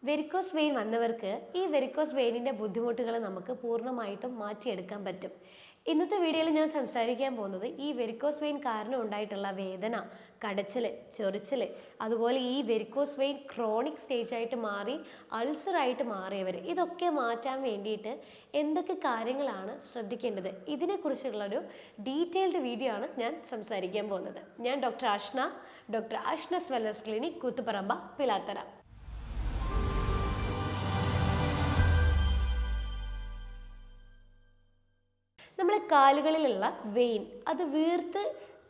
Varicose vein വന്നവർക്ക് ഈ varicose വെയിനിൻ്റെ ബുദ്ധിമുട്ടുകൾ നമുക്ക് പൂർണ്ണമായിട്ടും മാറ്റിയെടുക്കാൻ പറ്റും. ഇന്നത്തെ വീഡിയോയിൽ ഞാൻ സംസാരിക്കാൻ പോകുന്നത് ഈ വെരിക്കോസ് വെയിൻ കാരണം ഉണ്ടായിട്ടുള്ള വേദന, കടച്ചിൽ, ചൊറിച്ചിൽ, അതുപോലെ ഈ വെരിക്കോസ് വെയിൻ ക്രോണിക് സ്റ്റേജായിട്ട് മാറി അൾസറായിട്ട് മാറിയവർ, ഇതൊക്കെ മാറ്റാൻ വേണ്ടിയിട്ട് എന്തൊക്കെ കാര്യങ്ങളാണ് ശ്രദ്ധിക്കേണ്ടത്, ഇതിനെക്കുറിച്ചുള്ളൊരു ഡീറ്റെയിൽഡ് വീഡിയോ ആണ് ഞാൻ സംസാരിക്കാൻ പോകുന്നത്. ഞാൻ doctor Ashna's wellness clinic, Koothuparamba, Pilathara. നമ്മളെ കാലുകളിലുള്ള വെയിൻ അത് വീർത്ത്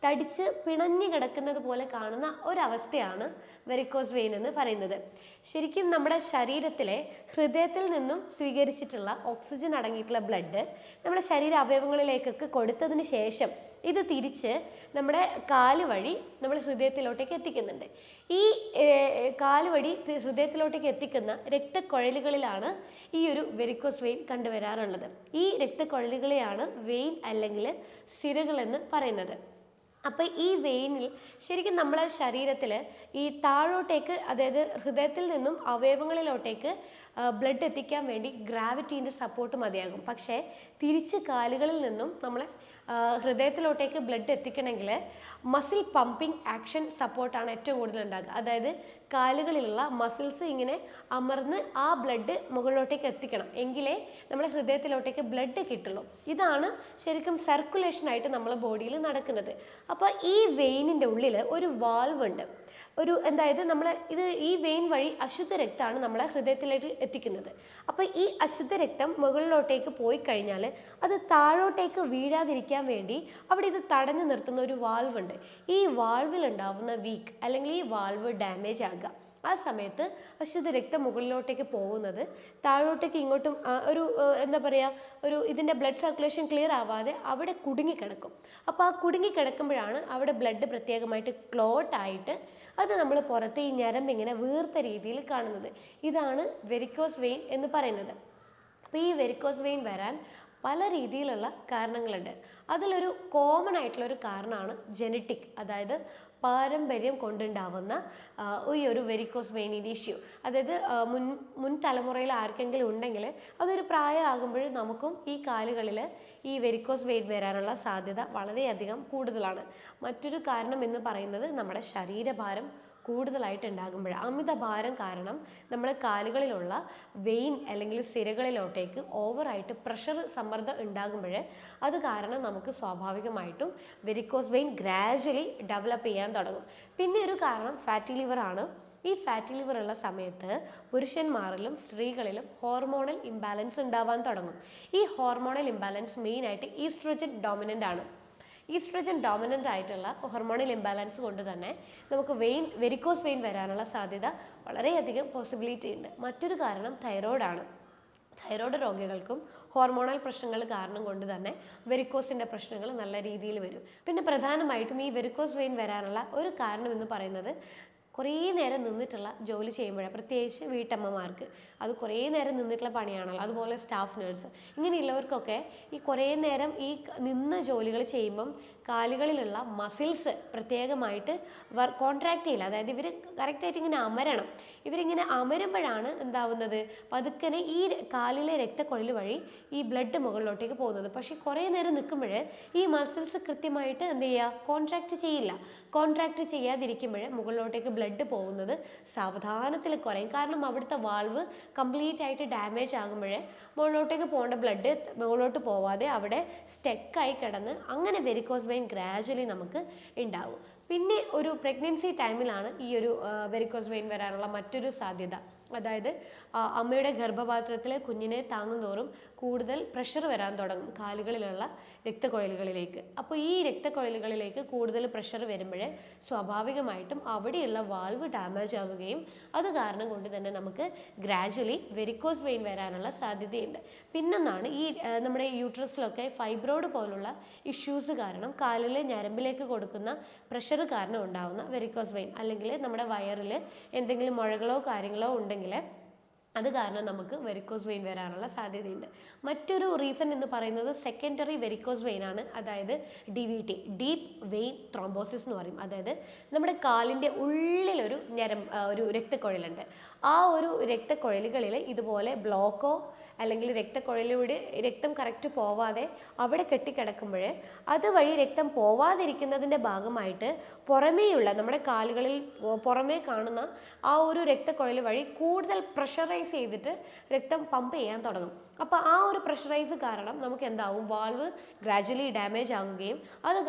തടിച്ച് പിണഞ്ഞു കിടക്കുന്നത് പോലെ കാണുന്ന ഒരവസ്ഥയാണ് വെരിക്കോസ് വെയിൻ എന്ന് പറയുന്നത്. ശരിക്കും നമ്മുടെ ശരീരത്തിലെ ഹൃദയത്തിൽ നിന്നും സ്വീകരിച്ചിട്ടുള്ള ഓക്സിജൻ അടങ്ങിയിട്ടുള്ള ബ്ലഡ് നമ്മുടെ ശരീര അവയവങ്ങളിലേക്കൊക്കെ കൊടുത്തതിന് ശേഷം ഇത് തിരിച്ച് നമ്മുടെ കാല് വഴി നമ്മൾ ഹൃദയത്തിലോട്ടേക്ക് എത്തിക്കുന്നുണ്ട്. ഈ കാല് വഴി ഹൃദയത്തിലോട്ടേക്ക് എത്തിക്കുന്ന രക്തക്കുഴലുകളിലാണ് ഈ ഒരു വെരിക്കോസ് വെയിൻ കണ്ടുവരാറുള്ളത്. ഈ രക്തക്കുഴലുകളെയാണ് വെയിൻ അല്ലെങ്കിൽ സിരകളെന്ന് പറയുന്നത്. അപ്പോൾ ഈ വെയിനിൽ ശരിക്കും നമ്മളെ ശരീരത്തിൽ ഈ താഴോട്ടേക്ക്, അതായത് ഹൃദയത്തിൽ നിന്നും അവയവങ്ങളിലോട്ടേക്ക് ബ്ലഡ് എത്തിക്കാൻ വേണ്ടി ഗ്രാവിറ്റീൻ്റെ സപ്പോർട്ട് മതിയാകും. പക്ഷേ തിരിച്ച് കാലുകളിൽ നിന്നും നമ്മളെ ഹൃദയത്തിലോട്ടേക്ക് ബ്ലഡ് എത്തിക്കണമെങ്കിൽ മസിൽ പമ്പിങ് ആക്ഷൻ സപ്പോർട്ടാണ് ഏറ്റവും കൂടുതൽ ഉണ്ടാകുക. അതായത് കാലുകളിലുള്ള മസിൽസ് ഇങ്ങനെ അമർന്ന് ആ ബ്ലഡ് മുകളിലോട്ടേക്ക് എത്തിക്കണം, എങ്കിലേ നമ്മളെ ഹൃദയത്തിലോട്ടേക്ക് ബ്ലഡ് കിട്ടുള്ളൂ. ഇതാണ് ശരിക്കും സർക്കുലേഷനായിട്ട് നമ്മളെ ബോഡിയിൽ നടക്കുന്നത്. അപ്പോൾ ഈ വെയിനിൻ്റെ ഉള്ളിൽ ഒരു വാൾവ് ഉണ്ട്. അതായത് ഈ വെയിൻ വഴി അശുദ്ധ രക്തമാണ് നമ്മളെ ഹൃദയത്തിലേക്ക് എത്തിക്കുന്നത്. അപ്പോൾ ഈ അശുദ്ധ രക്തം മുകളിലോട്ടേക്ക് പോയി കഴിഞ്ഞാൽ അത് താഴോട്ടേക്ക് വീഴാതിരിക്കാൻ വേണ്ടി അവിടെ ഇത് തടഞ്ഞു നിർത്തുന്ന ഒരു വാൾവ് ഉണ്ട്. ഈ വാൾവിൽ ഉണ്ടാവുന്ന വീക്ക് അല്ലെങ്കിൽ ഈ വാൾവ് ഡാമേജ് ആകുക, ആ സമയത്ത് അശുദ്ധ രക്തം മുകളിലോട്ടേക്ക് പോകുന്നത് താഴോട്ടേക്ക് ഇങ്ങോട്ടും ഇതിൻ്റെ ബ്ലഡ് സർക്കുലേഷൻ ക്ലിയർ ആവാതെ അവിടെ കുടുങ്ങിക്കിടക്കും. അപ്പോൾ ആ കുടുങ്ങിക്കിടക്കുമ്പോഴാണ് അവിടെ ബ്ലഡ് പ്രത്യേകമായിട്ട് ക്ലോട്ട് ആയിട്ട് അത് നമ്മൾ പുറത്ത് ഈ ഞരമ്പ് ഇങ്ങനെ വീർത്ത രീതിയിൽ കാണുന്നത്. ഇതാണ് വെരിക്കോസ് വെയിൻ എന്ന് പറയുന്നത്. അപ്പോൾ ഈ വെരിക്കോസ് വെയിൻ വരാൻ പല രീതിയിലുള്ള കാരണങ്ങളുണ്ട്. അതിലൊരു കോമൺ ആയിട്ടുള്ളൊരു കാരണമാണ് ജനറ്റിക്, അതായത് പാരമ്പര്യം കൊണ്ടുണ്ടാവുന്ന ഈ ഒരു വെരിക്കോസ് വെയിനിൻ്റെ ഇഷ്യൂ. അതായത് മുൻ തലമുറയിൽ ആർക്കെങ്കിലും ഉണ്ടെങ്കിൽ അതൊരു പ്രായമാകുമ്പോൾ നമുക്കും ഈ കാലുകളിൽ ഈ വെരിക്കോസ് വെയിൻ വരാനുള്ള സാധ്യത വളരെയധികം കൂടുതലാണ്. മറ്റൊരു കാരണം എന്ന് പറയുന്നത് നമ്മുടെ ശരീരഭാരം കൂടുതലായിട്ട് ഉണ്ടാകുമ്പോൾ, അമിതഭാരം കാരണം നമ്മുടെ കാലുകളിലുള്ള വെയിൻ അല്ലെങ്കിൽ സിരകളിലോട്ടേക്ക് ഓവറായിട്ട് സമ്മർദ്ദം ഉണ്ടാകുമ്പോൾ അത് കാരണം നമുക്ക് സ്വാഭാവികമായിട്ടും വെരിക്കോസ് വെയിൻ ഗ്രാജ്വലി ഡെവലപ്പ് ചെയ്യാൻ തുടങ്ങും. പിന്നെ ഒരു കാരണം ഫാറ്റി ലിവർ ആണ്. ഈ ഫാറ്റി ലിവർ ഉള്ള സമയത്ത് പുരുഷന്മാരിലും സ്ത്രീകളിലും ഹോർമോണൽ ഇംബാലൻസ് ഉണ്ടാവാൻ തുടങ്ങും. ഈ ഹോർമോണൽ ഇംബാലൻസ് മെയിനായിട്ട് ഈസ്ട്രോജൻ ഡോമിനൻ്റ് ആണ്. ഈസ്ട്രോജൻ ഡോമിനൻ്റ് ആയിട്ടുള്ള ഹോർമോണൽ ഇംബാലൻസ് കൊണ്ട് തന്നെ നമുക്ക് വെരിക്കോസ് വെയിൻ വരാനുള്ള സാധ്യത വളരെയധികം പോസിബിലിറ്റി ഉണ്ട്. മറ്റൊരു കാരണം തൈറോയ്ഡാണ്. തൈറോയ്ഡ് രോഗികൾക്കും ഹോർമോണൽ പ്രശ്നങ്ങൾ കാരണം കൊണ്ട് തന്നെ വെരിക്കോസിൻ്റെ പ്രശ്നങ്ങൾ നല്ല രീതിയിൽ വരും. പിന്നെ പ്രധാനമായിട്ടും ഈ വെരിക്കോസ് വെയിൻ വരാനുള്ള ഒരു കാരണം എന്ന് പറയുന്നത് കുറേ നേരം നിന്നിട്ടുള്ള ജോലി ചെയ്യുമ്പോഴാണ്. പ്രത്യേകിച്ച് വീട്ടമ്മമാർക്ക് അത് കുറേ നേരം നിന്നിട്ടുള്ള പണിയാണല്ലോ. അതുപോലെ സ്റ്റാഫ് നേഴ്സ്, ഇങ്ങനെയുള്ളവർക്കൊക്കെ ഈ കുറേ നേരം ഈ നിന്ന ജോലികൾ ചെയ്യുമ്പം കാലുകളിലുള്ള മസിൽസ് പ്രത്യേകമായിട്ട് കോൺട്രാക്റ്റ് ചെയ്യില്ല. അതായത് ഇവർ കറക്റ്റായിട്ട് ഇങ്ങനെ അമരണം. ഇവരിങ്ങനെ അമരുമ്പോഴാണ് എന്താവുന്നത്, പതുക്കനെ ഈ കാലിലെ രക്തക്കൊഴൽ വഴി ഈ ബ്ലഡ് മുകളിലോട്ടേക്ക് പോകുന്നത്. പക്ഷേ കുറേ നേരം നിൽക്കുമ്പോൾ ഈ മസിൽസ് കൃത്യമായിട്ട് എന്ത് ചെയ്യുക, കോൺട്രാക്റ്റ് ചെയ്യില്ല. കോൺട്രാക്റ്റ് ചെയ്യാതിരിക്കുമ്പോൾ മുകളിലോട്ടേക്ക് ബ്ലഡ് പോകുന്നത് സാവധാനത്തിൽ കുറയും. കാരണം അവിടുത്തെ വാൾവ് കംപ്ലീറ്റ് ആയിട്ട് ഡാമേജ് ആകുമ്പോൾ മുകളിലോട്ടേക്ക് പോകേണ്ട ബ്ലഡ് മുകളിലോട്ട് പോവാതെ അവിടെ സ്റ്റക്കായി കിടന്ന് അങ്ങനെ വെരിക്കോസ് വെയിൻ ഗ്രാജ്വലി നമുക്ക് ഉണ്ടാവും. പിന്നെ ഒരു പ്രഗ്നൻസി ടൈമിലാണ് ഈ ഒരു വെരിക്കോസ് വെയിൻ വരാനുള്ള മറ്റൊരു സാധ്യത. അതായത് അമ്മയുടെ ഗർഭപാത്രത്തിൽ കുഞ്ഞിനെ താങ്ങുന്തോറും കൂടുതൽ പ്രഷർ വരാൻ തുടങ്ങും കാലുകളിലുള്ള രക്തക്കുഴലുകളിലേക്ക്. അപ്പോൾ ഈ രക്തക്കുഴലുകളിലേക്ക് കൂടുതൽ പ്രഷർ വരുമ്പോൾ സ്വാഭാവികമായിട്ടും അവിടെയുള്ള വാൾവ് ഡാമേജ് ആവുകയും അത് കാരണം കൊണ്ട് തന്നെ നമുക്ക് ഗ്രാജ്വലി വെരിക്കോസ് വെയിൻ വരാനുള്ള സാധ്യതയുണ്ട്. പിന്നൊന്നാണ് ഈ നമ്മുടെ യൂട്രസിലൊക്കെ ഫൈബ്രോയിഡ് പോലുള്ള ഇഷ്യൂസ് കാരണം കാലിലെ ഞരമ്പിലേക്ക് കൊടുക്കുന്ന പ്രഷർ കാരണം ഉണ്ടാകുന്ന വെരിക്കോസ് വെയിൻ, അല്ലെങ്കിൽ നമ്മുടെ വയറിൽ എന്തെങ്കിലും മുഴകളോ കാര്യങ്ങളോ ഉണ്ടെങ്കിൽ അത് കാരണം നമുക്ക് വെരിക്കോസ് വെയിൻ വരാനുള്ള സാധ്യതയുണ്ട്. മറ്റൊരു റീസൺ എന്ന് പറയുന്നത് സെക്കൻഡറി വെരിക്കോസ് വെയിൻ ആണ്. അതായത് DVT, ഡീപ്പ് വെയിൻ ത്രോംബോസിസ് എന്ന് പറയും. അതായത് നമ്മുടെ കാലിൻ്റെ ഉള്ളിലൊരു ഒരു രക്തക്കുഴലുണ്ട്. ആ ഒരു രക്തക്കുഴലുകളിൽ ഇതുപോലെ ബ്ലോക്കോ അല്ലെങ്കിൽ രക്തക്കുഴലിലൂടെ രക്തം കറക്റ്റ് പോവാതെ അവിടെ കെട്ടിക്കിടക്കുമ്പോൾ അതുവഴി രക്തം പോവാതിരിക്കുന്നതിൻ്റെ ഭാഗമായിട്ട് പുറമേയുള്ള നമ്മുടെ കാലുകളിൽ പുറമേ കാണുന്ന ആ ഒരു രക്തക്കുഴൽ വഴി കൂടുതൽ പ്രഷറൈസ് ചെയ്തിട്ട് രക്തം പമ്പ് ചെയ്യാൻ തുടങ്ങും. അപ്പോൾ ആ ഒരു പ്രഷറൈസ് കാരണം നമുക്ക് എന്താവും, വാൾവ് ഗ്രാജുവലി ഡാമേജ് ആകുകയും അത്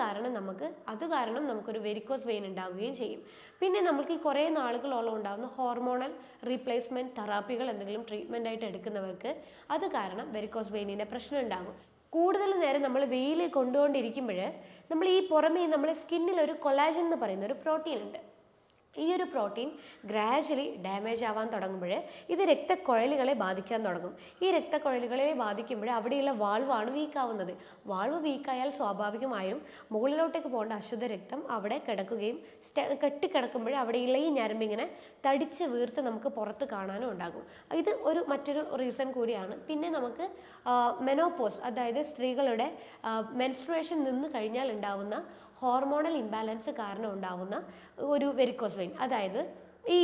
കാരണം നമുക്കൊരു വെരിക്കോസ് വെയിൻ ഉണ്ടാകുകയും ചെയ്യും. പിന്നെ നമുക്ക് ഈ കുറേ നാളുകളോളം ഉണ്ടാകുന്ന ഹോർമോണൽ റീപ്ലേസ്മെൻറ്റ് തെറാപ്പികൾ എന്തെങ്കിലും ട്രീറ്റ്മെൻ്റ് ആയിട്ട് എടുക്കുന്നവർക്ക് അത് കാരണം വെരിക്കോസ് വെയിനിൻ്റെ പ്രശ്നം ഉണ്ടാകും. കൂടുതൽ നേരം നമ്മൾ വെയിൽ കൊണ്ടുകൊണ്ടിരിക്കുമ്പോൾ നമ്മൾ ഈ പുറമേ നമ്മളെ സ്കിന്നിൽ ഒരു കൊളാജൻ എന്ന് പറയുന്ന ഒരു പ്രോട്ടീൻ ഉണ്ട്. ഈ ഒരു പ്രോട്ടീൻ ഗ്രാജുവലി ഡാമേജ് ആവാൻ തുടങ്ങുമ്പോൾ ഇത് രക്തക്കുഴലുകളെ ബാധിക്കാൻ തുടങ്ങും. ഈ രക്തക്കുഴലുകളെ ബാധിക്കുമ്പോൾ അവിടെയുള്ള വാൾവാണ് വീക്കാവുന്നത്. വാൾവ് വീക്കായാൽ സ്വാഭാവികമായും മുകളിലോട്ടേക്ക് പോകേണ്ട അശുദ്ധ രക്തം അവിടെ കിടക്കുകയും കെട്ടിക്കിടക്കുമ്പോൾ അവിടെയുള്ള ഈ ഞരമ്പിങ്ങനെ തടിച്ച് വീർത്ത് നമുക്ക് പുറത്ത് കാണാനും ഉണ്ടാകും. ഇത് മറ്റൊരു റീസൺ കൂടിയാണ്. പിന്നെ നമുക്ക് മെനോപോസ്, അതായത് സ്ത്രീകളുടെ മെൻസ്ട്രുവേഷൻ നിന്ന് കഴിഞ്ഞാൽ ഉണ്ടാവുന്ന ഹോർമോണൽ ഇംബാലൻസ് കാരണം ഉണ്ടാവുന്ന ഒരു വെരിക്കോസ് വെയിൻ. അതായത് ഈ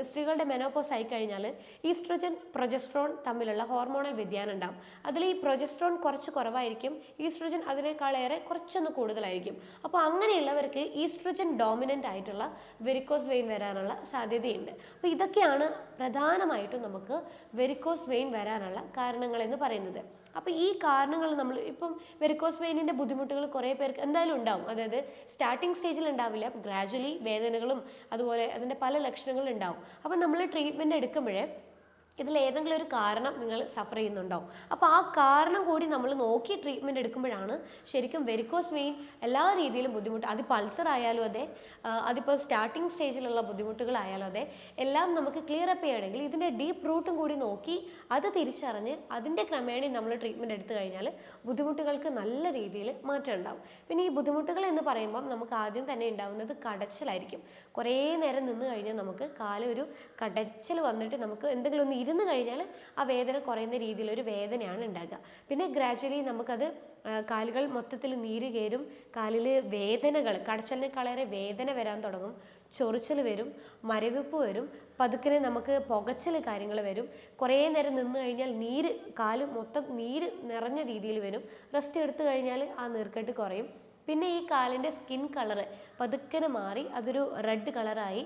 സ്ത്രീകളുടെ മെനോപോസ് ആയിക്കഴിഞ്ഞാൽ ഈസ്ട്രജൻ പ്രൊജസ്ട്രോൺ തമ്മിലുള്ള ഹോർമോണൽ വ്യതിയാനം ഉണ്ടാകും. അതിൽ ഈ പ്രൊജസ്ട്രോൺ കുറച്ച് കുറവായിരിക്കും, ഈസ്ട്രജൻ അതിനേക്കാളേറെ കുറച്ചൊന്ന് കൂടുതലായിരിക്കും. അപ്പോൾ അങ്ങനെയുള്ളവർക്ക് ഈസ്ട്രജൻ ഡോമിനൻ്റ് ആയിട്ടുള്ള വെരിക്കോസ് വെയിൻ വരാനുള്ള സാധ്യതയുണ്ട്. അപ്പോൾ ഇതൊക്കെയാണ് പ്രധാനമായിട്ടും നമുക്ക് വെരിക്കോസ് വെയിൻ വരാനുള്ള കാരണങ്ങളെന്ന് പറയുന്നത്. അപ്പോൾ ഈ കാരണങ്ങൾ നമ്മൾ ഇപ്പം വെരിക്കോസ് വെയിനിൻ്റെ ബുദ്ധിമുട്ടുകൾ കുറേ പേർക്ക് എന്തായാലും ഉണ്ടാവും. അതായത് സ്റ്റാർട്ടിങ് സ്റ്റേജിൽ ഉണ്ടാവില്ല, ഗ്രാജുവലി വേദനകളും അതുപോലെ അതിൻ്റെ പല ലക്ഷണങ്ങളും ഉണ്ടാവും. അപ്പം നമ്മൾ ട്രീറ്റ്മെൻറ്റ് എടുക്കുമ്പോൾ ഇതിലേതെങ്കിലും ഒരു കാരണം നിങ്ങൾ സഫർ ചെയ്യുന്നുണ്ടോ, അപ്പോൾ ആ കാരണം കൂടി നമ്മൾ നോക്കി ട്രീറ്റ്മെൻറ്റ് എടുക്കുമ്പോഴാണ് ശരിക്കും വെരിക്കോസ് വെയിൻ എല്ലാ രീതിയിലും ബുദ്ധിമുട്ട്, അതിപ്പോൾ അൾസർ ആയാലും അതെ, അതിപ്പോൾ സ്റ്റാർട്ടിങ് സ്റ്റേജിലുള്ള ബുദ്ധിമുട്ടുകളായാലും അതെ, എല്ലാം നമുക്ക് ക്ലിയർ അപ്പ് ചെയ്യണമെങ്കിൽ ഇതിൻ്റെ ഡീപ്പ് റൂട്ടും കൂടി നോക്കി അത് തിരിച്ചറിഞ്ഞ് അതിൻ്റെ ക്രമേണ നമ്മൾ ട്രീറ്റ്മെൻറ്റ് എടുത്തു കഴിഞ്ഞാൽ ബുദ്ധിമുട്ടുകൾക്ക് നല്ല രീതിയിൽ മാറ്റം ഉണ്ടാവും. പിന്നെ ഈ ബുദ്ധിമുട്ടുകൾ എന്ന് പറയുമ്പം നമുക്ക് ആദ്യം തന്നെ ഉണ്ടാകുന്നത് കടച്ചിലായിരിക്കും. കുറേ നേരം നിന്ന് കഴിഞ്ഞാൽ നമുക്ക് കാലൊരു കടച്ചിൽ വന്നിട്ട് നമുക്ക് എന്തെങ്കിലും ഒന്ന് ഇരുന്ന് കഴിഞ്ഞാൽ ആ വേദന കുറയുന്ന രീതിയിലൊരു വേദനയാണ് ഉണ്ടാകുക. പിന്നെ ഗ്രാജുവലി നമുക്കത് കാലുകൾ മൊത്തത്തിൽ നീര് കയറും, കാലിൽ വേദനകൾ, കടച്ചലിനേക്കാളേറെ വേദന വരാൻ തുടങ്ങും, ചൊറിച്ചൽ വരും, മരവിപ്പ് വരും, പതുക്കിനെ നമുക്ക് പുകച്ചൽ കാര്യങ്ങൾ വരും. കുറേ നേരം നിന്ന് കഴിഞ്ഞാൽ കാല് മൊത്തം നീര് നിറഞ്ഞ രീതിയിൽ വരും. റെസ്റ്റ് എടുത്തു കഴിഞ്ഞാൽ ആ നീർക്കെട്ട് കുറയും. പിന്നെ ഈ കാലിൻ്റെ സ്കിൻ കളറ് പതുക്കനെ മാറി അതൊരു റെഡ് കളറായി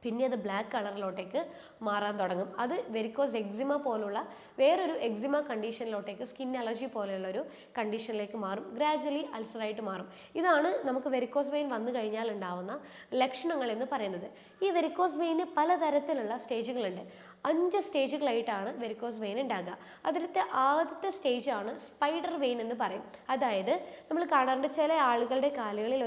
പിന്നെ അത് ബ്ലാക്ക് കളറിലോട്ടേക്ക് മാറാൻ തുടങ്ങും. അത് വെരിക്കോസ് എക്സിമ പോലുള്ള വേറൊരു എക്സിമ കണ്ടീഷനിലോട്ടേക്ക്, സ്കിൻ അലർജി പോലെയുള്ളൊരു കണ്ടീഷനിലേക്ക് മാറും. ഗ്രാജുവലി അൾസറായിട്ട് മാറും. ഇതാണ് നമുക്ക് വെരിക്കോസ് വെയിൻ വന്നു കഴിഞ്ഞാൽ ഉണ്ടാവുന്ന ലക്ഷണങ്ങൾ എന്ന് പറയുന്നത്. ഈ വെരിക്കോസ് വെയിന് പലതരത്തിലുള്ള സ്റ്റേജുകളുണ്ട്. 5 സ്റ്റേജുകളായിട്ടാണ് വെരിക്കോസ് വെയിൻ ഉണ്ടാകുക. അതിലത്തെ ആദ്യത്തെ സ്റ്റേജാണ് സ്പൈഡർ വെയിൻ എന്ന് പറയും. അതായത് നമ്മൾ കാണാറുണ്ട് ചില ആളുകളുടെ കാലുകളിൽ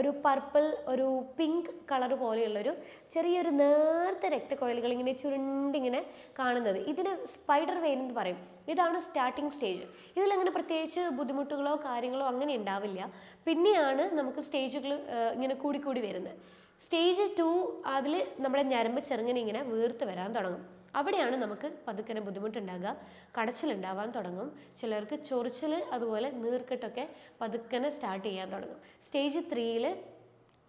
ഒരു പർപ്പിൾ, ഒരു പിങ്ക് കളർ പോലെയുള്ളൊരു ചെറിയൊരു നേർത്ത രക്തക്കുഴലുകൾ ഇങ്ങനെ ചുരുണ്ടിങ്ങനെ കാണുന്നത്, ഇതിന് സ്പൈഡർ വെയിൻ എന്ന് പറയും. ഇതാണ് സ്റ്റാർട്ടിങ് സ്റ്റേജ്. ഇതിലങ്ങനെ പ്രത്യേകിച്ച് ബുദ്ധിമുട്ടുകളോ കാര്യങ്ങളോ അങ്ങനെ ഉണ്ടാവില്ല. പിന്നെയാണ് നമുക്ക് സ്റ്റേജുകൾ ഇങ്ങനെ കൂടിക്കൂടി വരുന്നത്. സ്റ്റേജ് 2 അതിൽ നമ്മുടെ ഞരമ്പ് ചെറുങ്ങനെ ഇങ്ങനെ വീർത്ത് വരാൻ തുടങ്ങും. അവിടെയാണ് നമുക്ക് പതുക്കനെ ബുദ്ധിമുട്ടുണ്ടാകുക, കടച്ചിലുണ്ടാവാൻ തുടങ്ങും, ചിലർക്ക് ചൊറിച്ചിൽ അതുപോലെ നീർക്കെട്ടൊക്കെ പതുക്കനെ സ്റ്റാർട്ട് ചെയ്യാൻ തുടങ്ങും. സ്റ്റേജ് 3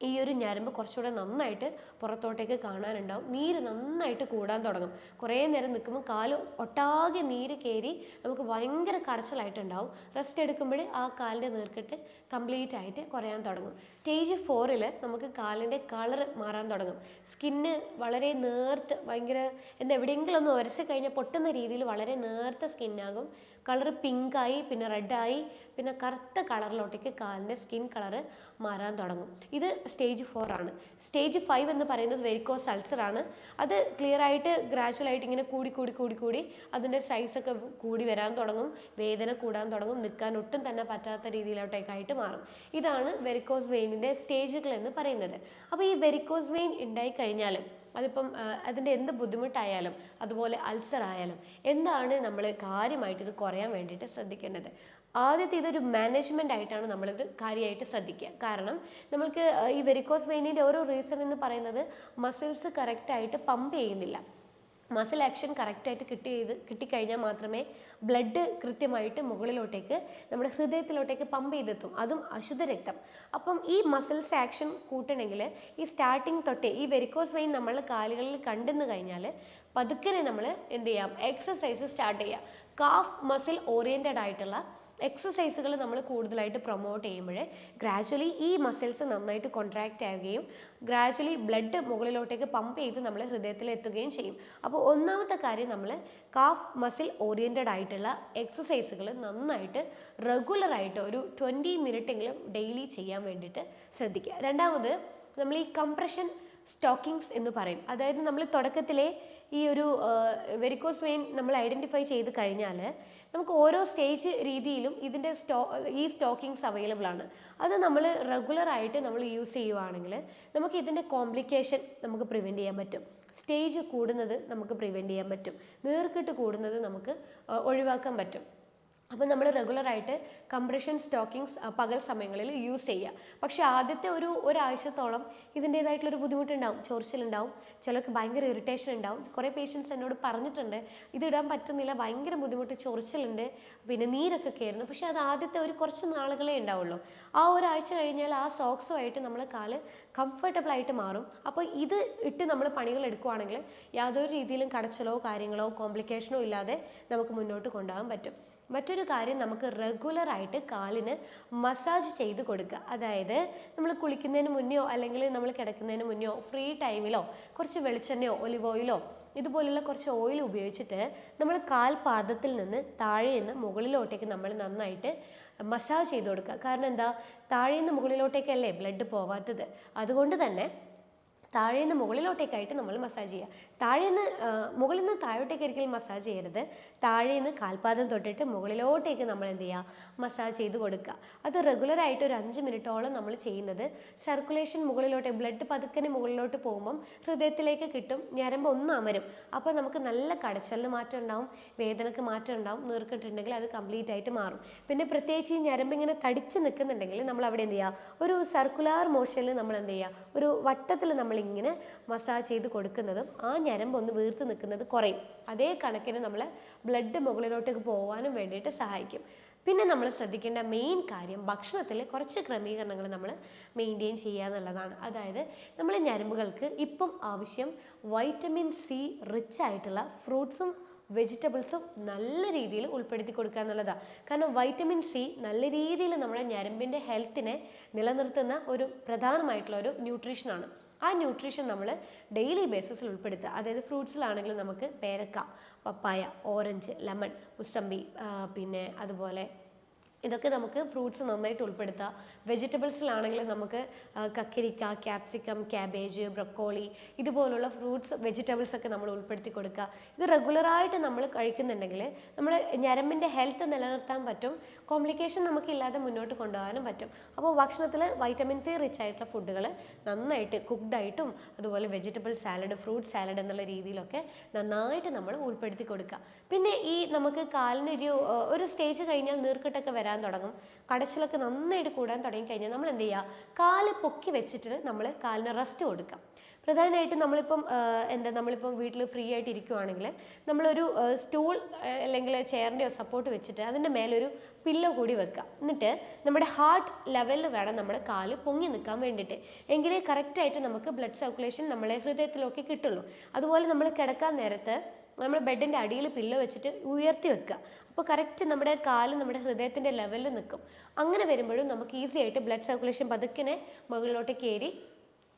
ഈ ഒരു ഞരമ്പ് കുറച്ചുകൂടെ നന്നായിട്ട് പുറത്തോട്ടേക്ക് കാണാനുണ്ടാവും, നീര് നന്നായിട്ട് കൂടാൻ തുടങ്ങും. കുറേ നേരം നിൽക്കുമ്പോൾ കാല് ഒട്ടാകെ നീര് കയറി നമുക്ക് ഭയങ്കര കടച്ചിലായിട്ടുണ്ടാവും. റെസ്റ്റ് എടുക്കുമ്പോൾ ആ കാലിൻ്റെ നീർക്കെട്ട് കംപ്ലീറ്റ് ആയിട്ട് കുറയാൻ തുടങ്ങും. സ്റ്റേജ് 4 നമുക്ക് കാലിൻ്റെ കളറ് മാറാൻ തുടങ്ങും. സ്കിന്ന് വളരെ നേർത്ത് ഭയങ്കര എവിടെയെങ്കിലും ഒന്ന് ഉരച്ച് കഴിഞ്ഞാൽ പൊട്ടുന്ന രീതിയിൽ വളരെ നേർത്ത സ്കിന്നാകും. കളറ് പിങ്കായി, പിന്നെ റെഡായി, പിന്നെ കറുത്ത കളറിലോട്ടേക്ക് കാലിൻ്റെ സ്കിൻ കളറ് മാറാൻ തുടങ്ങും. ഇത് സ്റ്റേജ് 4 ആണ്. സ്റ്റേജ് 5 എന്ന് പറയുന്നത് വെരിക്കോസ് അൾസറാണ്. അത് ക്ലിയറായിട്ട് ഗ്രാജുവലായിട്ട് ഇങ്ങനെ കൂടി അതിൻ്റെ സൈസൊക്കെ കൂടി വരാൻ തുടങ്ങും, വേദന കൂടാൻ തുടങ്ങും, നിൽക്കാൻ ഒട്ടും തന്നെ പറ്റാത്ത രീതിയിലോട്ടേക്കായിട്ട് മാറും. ഇതാണ് വെരിക്കോസ് വെയിനിൻ്റെ സ്റ്റേജുകൾ എന്ന് പറയുന്നത്. അപ്പോൾ ഈ വെരിക്കോസ് വെയിൻ ഉണ്ടായിക്കഴിഞ്ഞാൽ അതിപ്പം അതിൻ്റെ എന്ത് ബുദ്ധിമുട്ടായാലും അതുപോലെ അൾസർ ആയാലും എന്താണ് നമ്മൾ കാര്യമായിട്ട് ഇത് കുറയാൻ വേണ്ടിയിട്ട് ശ്രദ്ധിക്കേണ്ടത്? ആദ്യത്തെ ഇതൊരു മാനേജ്മെൻ്റ് ആയിട്ടാണ് നമ്മളിത് കാര്യമായിട്ട് ശ്രദ്ധിക്കുക. കാരണം നമ്മൾക്ക് ഈ വെരിക്കോസ് വെയിനിൻ്റെ ഓരോ റീസൺ എന്ന് പറയുന്നത് മസിൽസ് കറക്റ്റായിട്ട് പമ്പ് ചെയ്യുന്നില്ല. മസിൽ ആക്ഷൻ കറക്റ്റായിട്ട് കിട്ടിക്കഴിഞ്ഞാൽ മാത്രമേ ബ്ലഡ് കൃത്യമായിട്ട് മുകളിലോട്ടേക്ക് നമ്മുടെ ഹൃദയത്തിലോട്ടേക്ക് പമ്പ് ചെയ്തെത്തും, അതും അശുദ്ധ രക്തം. അപ്പം ഈ മസിൽസ് ആക്ഷൻ കൂട്ടണമെങ്കിൽ ഈ സ്റ്റാർട്ടിങ് തൊട്ടേ ഈ വെരിക്കോസ് വെയിൻ നമ്മൾ കാലുകളിൽ കണ്ടെന്ന് കഴിഞ്ഞാൽ പതുക്കനെ നമ്മൾ എന്ത് ചെയ്യാം, എക്സസൈസ് സ്റ്റാർട്ട് ചെയ്യുക. കാഫ് മസിൽ ഓറിയൻറ്റഡ് ആയിട്ടുള്ള എക്സസൈസുകൾ നമ്മൾ കൂടുതലായിട്ട് പ്രൊമോട്ട് ചെയ്യുമ്പോൾ ഗ്രാജ്വലി ഈ മസിൽസ് നന്നായിട്ട് കോൺട്രാക്റ്റ് ആവുകയും ഗ്രാജ്വലി ബ്ലഡ് മുകളിലോട്ടേക്ക് പമ്പ് ചെയ്ത് നമ്മൾ ഹൃദയത്തിൽ എത്തുകയും ചെയ്യും. അപ്പോൾ ഒന്നാമത്തെ കാര്യം, നമ്മൾ കാഫ് മസിൽ ഓറിയൻറ്റഡ് ആയിട്ടുള്ള എക്സസൈസുകൾ നന്നായിട്ട് റെഗുലറായിട്ട് ഒരു 20 മിനിറ്റെങ്കിലും ഡെയിലി ചെയ്യാൻ വേണ്ടിയിട്ട് ശ്രദ്ധിക്കുക. രണ്ടാമത്, നമ്മൾ ഈ കംപ്രഷൻ സ്റ്റോക്കിങ്സ് എന്ന് പറയും. അതായത് നമ്മൾ തുടക്കത്തിലെ ഈ ഒരു വെരിക്കോസ് വെയിൻ നമ്മൾ ഐഡൻറ്റിഫൈ ചെയ്ത് കഴിഞ്ഞാൽ നമുക്ക് ഓരോ സ്റ്റേജ് രീതിയിലും ഇതിൻ്റെ ഈ സ്റ്റോക്കിങ്സ് അവൈലബിൾ ആണ്. അത് നമ്മൾ റെഗുലറായിട്ട് നമ്മൾ യൂസ് ചെയ്യുവാണെങ്കിൽ നമുക്ക് ഇതിൻ്റെ കോംപ്ലിക്കേഷൻ നമുക്ക് പ്രിവെൻറ്റ് ചെയ്യാൻ പറ്റും. സ്റ്റേജ് കൂടുന്നത് നമുക്ക് പ്രിവെൻറ്റ് ചെയ്യാൻ പറ്റും. നീർക്കെട്ട് കൂടുന്നത് നമുക്ക് ഒഴിവാക്കാൻ പറ്റും. അപ്പോൾ നമ്മൾ റെഗുലറായിട്ട് കംപ്രഷൻ സ്റ്റോക്കിങ്സ് പകൽ സമയങ്ങളിൽ യൂസ് ചെയ്യുക. പക്ഷേ ആദ്യത്തെ ഒരാഴ്ചത്തോളം ഇതിൻ്റേതായിട്ടുള്ളൊരു ബുദ്ധിമുട്ടുണ്ടാവും, ചൊറിച്ചിലുണ്ടാവും, ചിലർക്ക് ഭയങ്കര ഇറിറ്റേഷൻ ഉണ്ടാവും. കുറേ പേഷ്യൻസ് എന്നോട് പറഞ്ഞിട്ടുണ്ട് ഇതിടാൻ പറ്റുന്നില്ല, ഭയങ്കര ബുദ്ധിമുട്ട്, ചൊറിച്ചിലുണ്ട്, പിന്നെ നീരൊക്കെ കയറുന്നു. പക്ഷേ അത് ആദ്യത്തെ കുറച്ച് നാളുകളേ ഉണ്ടാവുള്ളൂ. ആ ഒരാഴ്ച കഴിഞ്ഞാൽ ആ സോക്സുമായിട്ട് നമ്മൾ കാല് കംഫർട്ടബിളായിട്ട് മാറും. അപ്പോൾ ഇത് ഇട്ട് നമ്മൾ പണികൾ എടുക്കുകയാണെങ്കിൽ യാതൊരു രീതിയിലും കടച്ചിലോ കാര്യങ്ങളോ കോംപ്ലിക്കേഷനോ ഇല്ലാതെ നമുക്ക് മുന്നോട്ട് കൊണ്ടുപോകാൻ പറ്റും. മറ്റൊരു കാര്യം, നമുക്ക് റെഗുലറായിട്ട് കാലിന് മസാജ് ചെയ്ത് കൊടുക്കുക. അതായത് നമ്മൾ കുളിക്കുന്നതിന് മുന്നെയോ അല്ലെങ്കിൽ നമ്മൾ കിടക്കുന്നതിന് മുന്നെയോ ഫ്രീ ടൈമിലോ കുറച്ച് വെളിച്ചെണ്ണയോ ഒലിവ് ഓയിലോ ഇതുപോലുള്ള കുറച്ച് ഓയിൽ ഉപയോഗിച്ചിട്ട് നമ്മൾ കാൽപാദത്തിൽ നിന്ന് താഴെ നിന്ന് മുകളിലോട്ടേക്ക് നമ്മൾ നന്നായിട്ട് മസാജ് ചെയ്ത് കൊടുക്കുക. കാരണം എന്താ, താഴെ നിന്ന് മുകളിലോട്ടേക്കല്ലേ ബ്ലഡ് പോവാത്തത്. അതുകൊണ്ട് തന്നെ താഴെ നിന്ന് മുകളിലോട്ടേക്കായിട്ട് നമ്മൾ മസാജ് ചെയ്യുക. മുകളിൽ നിന്ന് താഴോട്ടേക്ക് ഒരിക്കലും മസാജ് ചെയ്യരുത്. താഴെ നിന്ന് കാൽപാദം തൊട്ടിട്ട് മുകളിലോട്ടേക്ക് നമ്മൾ എന്ത് ചെയ്യുക, മസാജ് ചെയ്ത് കൊടുക്കുക. അത് റെഗുലറായിട്ട് ഒരു 5 മിനിറ്റോളം നമ്മൾ ചെയ്യുന്നത് സർക്കുലേഷൻ മുകളിലോട്ട്, ബ്ലഡ് പതുക്കനെ മുകളിലോട്ട് പോകുമ്പം ഹൃദയത്തിലേക്ക് കിട്ടും, ഞരമ്പ് ഒന്ന് അമരും. അപ്പോൾ നമുക്ക് നല്ല കടച്ചലിന് മാറ്റം ഉണ്ടാവും, വേദനക്ക് മാറ്റം ഉണ്ടാവും, നീർക്കിട്ടുണ്ടെങ്കിൽ അത് കംപ്ലീറ്റ് ആയിട്ട് മാറും. പിന്നെ പ്രത്യേകിച്ച് ഈ ഞരമ്പ് ഇങ്ങനെ തടിച്ച് നിൽക്കുന്നുണ്ടെങ്കിൽ നമ്മൾ അവിടെ എന്ത് ചെയ്യുക, ഒരു സർക്കുലാർ മോഷനിൽ നമ്മൾ എന്ത് ചെയ്യുക, ഒരു വട്ടത്തിൽ നമ്മളിങ്ങനെ മസാജ് ചെയ്ത് കൊടുക്കുന്നതും ആ ഞരമ്പ് ഒന്ന് വീർത്ത് നിൽക്കുന്നത് കുറയും. അതേ കണക്കിന് നമ്മൾ ബ്ലഡ് മുകളിലോട്ടേക്ക് പോകാനും വേണ്ടിയിട്ട് സഹായിക്കും. പിന്നെ നമ്മൾ ശ്രദ്ധിക്കേണ്ട മെയിൻ കാര്യം, ഭക്ഷണത്തിൽ കുറച്ച് ക്രമീകരണങ്ങൾ നമ്മൾ മെയിൻറ്റെയിൻ ചെയ്യുക എന്നുള്ളതാണ്. അതായത് നമ്മൾ ഞരമ്പുകൾക്ക് ഇപ്പം ആവശ്യം വൈറ്റമിൻ സി റിച്ച് ആയിട്ടുള്ള ഫ്രൂട്ട്സും വെജിറ്റബിൾസും നല്ല രീതിയിൽ ഉൾപ്പെടുത്തി കൊടുക്കുക എന്നുള്ളതാണ്. കാരണം വൈറ്റമിൻ സി നല്ല രീതിയിൽ നമ്മുടെ ഞരമ്പിൻ്റെ ഹെൽത്തിനെ നിലനിർത്തുന്ന ഒരു പ്രധാനമായിട്ടുള്ള ഒരു ന്യൂട്രീഷനാണ്. ആ ന്യൂട്രീഷൻ നമ്മൾ ഡെയിലി ബേസിസിൽ ഉൾപ്പെടുത്തുക. അതായത് ഫ്രൂട്ട്സിലാണെങ്കിലും നമുക്ക് പേരക്ക, പപ്പായ, ഓറഞ്ച്, ലെമൺ, മുസമ്പി, പിന്നെ അതുപോലെ ഇതൊക്കെ നമുക്ക് ഫ്രൂട്ട്സ് നന്നായിട്ട് ഉൾപ്പെടുത്തുക. വെജിറ്റബിൾസിലാണെങ്കിൽ നമുക്ക് കക്കിരിക്ക, ക്യാപ്സിക്കം, ക്യാബേജ്, ബ്രൊക്കോളി ഇതുപോലുള്ള ഫ്രൂട്ട്സ് വെജിറ്റബിൾസൊക്കെ നമ്മൾ ഉൾപ്പെടുത്തി കൊടുക്കുക. ഇത് റെഗുലറായിട്ട് നമ്മൾ കഴിക്കുന്നുണ്ടെങ്കിൽ നമ്മുടെ ഞരമ്പിൻ്റെ ഹെൽത്ത് നിലനിർത്താൻ പറ്റും, കോംപ്ലിക്കേഷൻ നമുക്കില്ലാതെ മുന്നോട്ട് കൊണ്ടുപോകാനും പറ്റും. അപ്പോൾ ഭക്ഷണത്തിൽ വൈറ്റമിൻ സി റിച്ച് ആയിട്ടുള്ള ഫുഡുകൾ നന്നായിട്ട് കുക്ക്ഡായിട്ടും അതുപോലെ വെജിറ്റബിൾ സാലഡ്, ഫ്രൂട്ട് സാലഡ് എന്നുള്ള രീതിയിലൊക്കെ നന്നായിട്ട് നമ്മൾ ഉൾപ്പെടുത്തി കൊടുക്കുക. പിന്നെ ഈ നമുക്ക് കാലിന് ഒരു സ്റ്റേജ് കഴിഞ്ഞാൽ നീർക്കെട്ടൊക്കെ വരാൻ തുടങ്ങും, കടച്ചിലൊക്കെ നന്നായിട്ട് കൂടാൻ തുടങ്ങി കഴിഞ്ഞാൽ നമ്മൾ എന്ത് ചെയ്യുക, കാല് പൊക്കി വെച്ചിട്ട് നമ്മൾ കാലിന് റെസ്റ്റ് കൊടുക്കാം. പ്രധാനമായിട്ടും നമ്മളിപ്പം വീട്ടിൽ ഫ്രീ ആയിട്ട് ഇരിക്കുവാണെങ്കിൽ നമ്മളൊരു സ്റ്റൂൾ അല്ലെങ്കിൽ ചെയറിൻ്റെയോ സപ്പോർട്ട് വെച്ചിട്ട് അതിൻ്റെ മേലൊരു പില്ലോ കൂടി വെക്കുക. എന്നിട്ട് നമ്മുടെ ഹാർട്ട് ലെവലിൽ വേണം നമ്മുടെ കാല് പൊങ്ങി നിൽക്കാൻ വേണ്ടിയിട്ട്. എങ്കിലേ കറക്റ്റായിട്ട് നമുക്ക് ബ്ലഡ് സർക്കുലേഷൻ നമ്മളെ ഹൃദയത്തിലൊക്കെ കിട്ടുള്ളൂ. അതുപോലെ നമ്മൾ കിടക്കാൻ നേരത്ത് നമ്മൾ ബെഡിൻ്റെ അടിയിൽ പില്ലോ വെച്ചിട്ട് ഉയർത്തി വെക്കുക. അപ്പോൾ കറക്റ്റ് നമ്മുടെ കാല് നമ്മുടെ ഹൃദയത്തിൻ്റെ ലെവലിൽ നിൽക്കും. അങ്ങനെ വരുമ്പോഴും നമുക്ക് ഈസി ആയിട്ട് ബ്ലഡ് സർക്കുലേഷൻ പതുക്കിനെ മുകളിലോട്ട് കയറി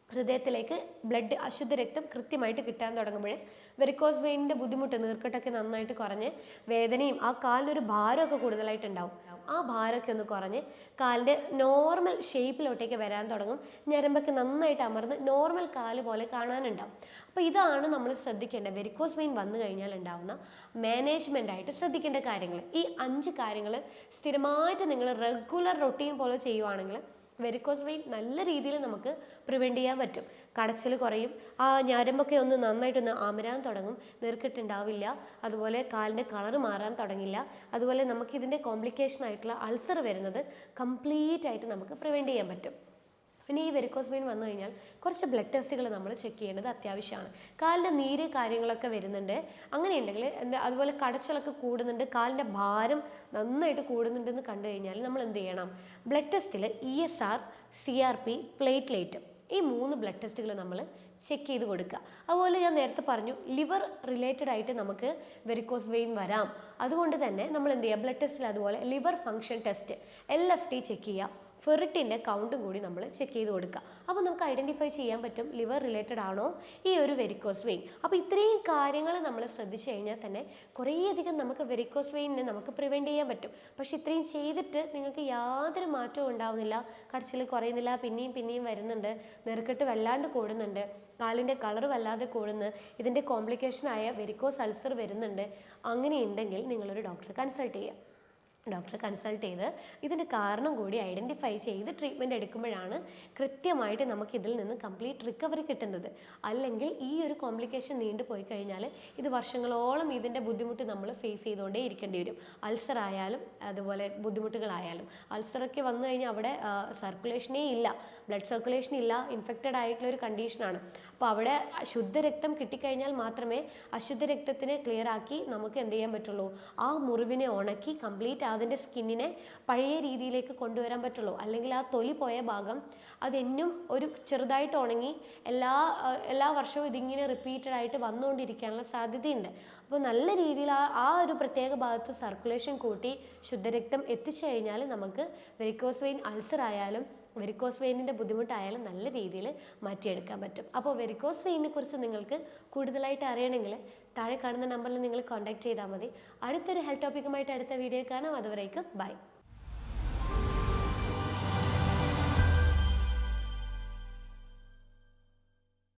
ഹൃദയത്തിലേക്ക് ബ്ലഡ്, അശുദ്ധ രക്തം കൃത്യമായിട്ട് കിട്ടാൻ തുടങ്ങുമ്പോൾ വെരിക്കോസ് വെയിനിൻ്റെ ബുദ്ധിമുട്ട്, നീർക്കെട്ടൊക്കെ നന്നായിട്ട് കുറഞ്ഞ് വേദനയും ആ കാലിനൊരു ഭാരമൊക്കെ കൂടുതലായിട്ടുണ്ടാവും. ആ ഭാരമൊക്കെ ഒന്ന് കുറഞ്ഞ് കാലിൻ്റെ നോർമൽ ഷേപ്പിലോട്ടേക്ക് വരാൻ തുടങ്ങും. ഞരമ്പൊക്കെ നന്നായിട്ട് അമർന്ന് നോർമൽ കാല് പോലെ കാണാനുണ്ടാവും. അപ്പോൾ ഇതാണ് നമ്മൾ ശ്രദ്ധിക്കേണ്ട വെരിക്കോസ് വെയിൻ വന്നു കഴിഞ്ഞാൽ ഉണ്ടാവുന്ന മാനേജ്മെൻ്റ് ആയിട്ട് ശ്രദ്ധിക്കേണ്ട കാര്യങ്ങൾ. ഈ 5 കാര്യങ്ങൾ സ്ഥിരമായിട്ട് നിങ്ങൾ റെഗുലർ റൊട്ടീൻ പോലെ ചെയ്യുവാണെങ്കിൽ വെരിക്കോസ് വെയിൻ നല്ല രീതിയിൽ നമുക്ക് പ്രിവെൻറ്റ് ചെയ്യാൻ പറ്റും. കടച്ചിൽ കുറയും, ആ ഞരമ്പൊക്കെ ഒന്ന് നന്നായിട്ടൊന്ന് അമരാൻ തുടങ്ങും, നീർക്കെട്ടുണ്ടാവില്ല, അതുപോലെ കാലിൻ്റെ കളറ് മാറാൻ തുടങ്ങില്ല. അതുപോലെ നമുക്കിതിൻ്റെ കോംപ്ലിക്കേഷൻ ആയിട്ടുള്ള അൾസർ വരുന്നത് കംപ്ലീറ്റ് ആയിട്ട് നമുക്ക് പ്രിവെൻറ്റ് ചെയ്യാൻ പറ്റും. പിന്നെ ഈ വെരിക്കോസ് വെയിൻ വന്നു കഴിഞ്ഞാൽ കുറച്ച് ബ്ലഡ് ടെസ്റ്റുകൾ നമ്മൾ ചെക്ക് ചെയ്യേണ്ടത് അത്യാവശ്യമാണ്. കാലിൻ്റെ നീര് കാര്യങ്ങളൊക്കെ വരുന്നുണ്ട്, അങ്ങനെയുണ്ടെങ്കിൽ എന്താ അതുപോലെ കടച്ചിലൊക്കെ കൂടുന്നുണ്ട്, കാലിൻ്റെ ഭാരം നന്നായിട്ട് കൂടുന്നുണ്ടെന്ന് കണ്ടു കഴിഞ്ഞാൽ നമ്മൾ എന്ത് ചെയ്യണം? ബ്ലഡ് ടെസ്റ്റിൽ ESR, CRP, പ്ലേറ്റ്ലേറ്റ് ഈ 3 ബ്ലഡ് ടെസ്റ്റുകൾ നമ്മൾ ചെക്ക് ചെയ്ത് കൊടുക്കുക. അതുപോലെ ഞാൻ നേരത്തെ പറഞ്ഞു ലിവർ റിലേറ്റഡ് ആയിട്ട് നമുക്ക് വെരിക്കോസ് വെയിൻ വരാം. അതുകൊണ്ട് തന്നെ നമ്മൾ എന്ത് ചെയ്യുക? ബ്ലഡ് ടെസ്റ്റിൽ അതുപോലെ liver function test LFT check ചെയ്യുക, ഫെറിറ്റിൻ്റെ കൗണ്ടും കൂടി നമ്മൾ ചെക്ക് ചെയ്ത് കൊടുക്കുക. അപ്പോൾ നമുക്ക് ഐഡൻറ്റിഫൈ ചെയ്യാൻ പറ്റും ലിവർ റിലേറ്റഡ് ആണോ ഈ ഒരു വെരിക്കോസ് വെയിൻ. അപ്പോൾ ഇത്രയും കാര്യങ്ങൾ നമ്മൾ ശ്രദ്ധിച്ചു കഴിഞ്ഞാൽ തന്നെ കുറേയധികം നമുക്ക് വെരിക്കോസ് വെയിനെ നമുക്ക് പ്രിവെൻറ്റ് ചെയ്യാൻ പറ്റും. പക്ഷേ ഇത്രയും ചെയ്തിട്ട് നിങ്ങൾക്ക് യാതൊരു മാറ്റവും ഉണ്ടാവുന്നില്ല, കടച്ചിൽ കുറയുന്നില്ല, പിന്നെയും വരുന്നുണ്ട്, നെറുക്കെട്ട് വല്ലാണ്ട് കൂടുന്നുണ്ട്, കാലിൻ്റെ കളർ വല്ലാതെ കൂടുന്നു, ഇതിൻ്റെ കോംപ്ലിക്കേഷനായ വെരിക്കോസ് അൾസർ വരുന്നുണ്ട്, അങ്ങനെയുണ്ടെങ്കിൽ നിങ്ങളൊരു ഡോക്ടറെ കൺസൾട്ട് ചെയ്യുക. ഡോക്ടറെ കൺസൾട്ട് ചെയ്ത് ഇതിൻ്റെ കാരണം കൂടി ഐഡൻറ്റിഫൈ ചെയ്ത് ട്രീറ്റ്മെൻറ്റ് എടുക്കുമ്പോഴാണ് കൃത്യമായിട്ട് നമുക്ക് ഇതിൽ നിന്ന് കംപ്ലീറ്റ് റിക്കവറി കിട്ടുന്നത്. അല്ലെങ്കിൽ ഈ ഒരു കോംപ്ലിക്കേഷൻ നീണ്ടു പോയി കഴിഞ്ഞാൽ ഇത് വർഷങ്ങളോളം ഇതിൻ്റെ ബുദ്ധിമുട്ട് നമ്മൾ ഫേസ് ചെയ്തുകൊണ്ടേ ഇരിക്കേണ്ടി വരും. അൾസർ ആയാലും അതുപോലെ ബുദ്ധിമുട്ടുകളായാലും. അൾസറൊക്കെ വന്നു കഴിഞ്ഞാൽ അവിടെ സർക്കുലേഷനേ ഇല്ല, ബ്ലഡ് സർക്കുലേഷൻ ഇല്ല, ഇൻഫെക്റ്റഡ് ആയിട്ടുള്ള ഒരു കണ്ടീഷനാണ്. അപ്പോൾ അവിടെ ശുദ്ധരക്തം കിട്ടിക്കഴിഞ്ഞാൽ മാത്രമേ അശുദ്ധ രക്തത്തിനെ ക്ലിയർ ആക്കി നമുക്ക് എന്ത് ചെയ്യാൻ പറ്റുള്ളൂ? ആ മുറിവിനെ ഉണക്കി കംപ്ലീറ്റ് അതിൻ്റെ സ്കിന്നിനെ പഴയ രീതിയിലേക്ക് കൊണ്ടുവരാൻ പറ്റുള്ളൂ. അല്ലെങ്കിൽ ആ തൊലി പോയ ഭാഗം അതെന്നും ഒരു ചെറുതായിട്ട് ഉണങ്ങി എല്ലാ വർഷവും ഇതിങ്ങനെ റിപ്പീറ്റഡ് ആയിട്ട് വന്നുകൊണ്ടിരിക്കാനുള്ള സാധ്യതയുണ്ട്. അപ്പോൾ നല്ല രീതിയിൽ ആ ഒരു പ്രത്യേക ഭാഗത്ത് സർക്കുലേഷൻ കൂട്ടി ശുദ്ധരക്തം എത്തിച്ചു കഴിഞ്ഞാൽ നമുക്ക് വെരിക്കോസ് വെയിൻ അൾസർ ആയാലും വെരിക്കോസ് വെയിനിൻ്റെ ബുദ്ധിമുട്ടായാലും നല്ല രീതിയിൽ മാറ്റിയെടുക്കാൻ പറ്റും. അപ്പോൾ വെരിക്കോസ് വെയിനെ കുറിച്ച് നിങ്ങൾക്ക് കൂടുതലായിട്ട് അറിയണമെങ്കിൽ താഴെ കാണുന്ന നമ്പറിൽ നിങ്ങൾ കോൺടാക്ട് ചെയ്താൽ മതി. അടുത്തൊരു ഹെൽത്ത് ടോപ്പിക്കുമായിട്ട് അടുത്ത വീഡിയോ കാണാം. അതുവരേക്കും ബൈ.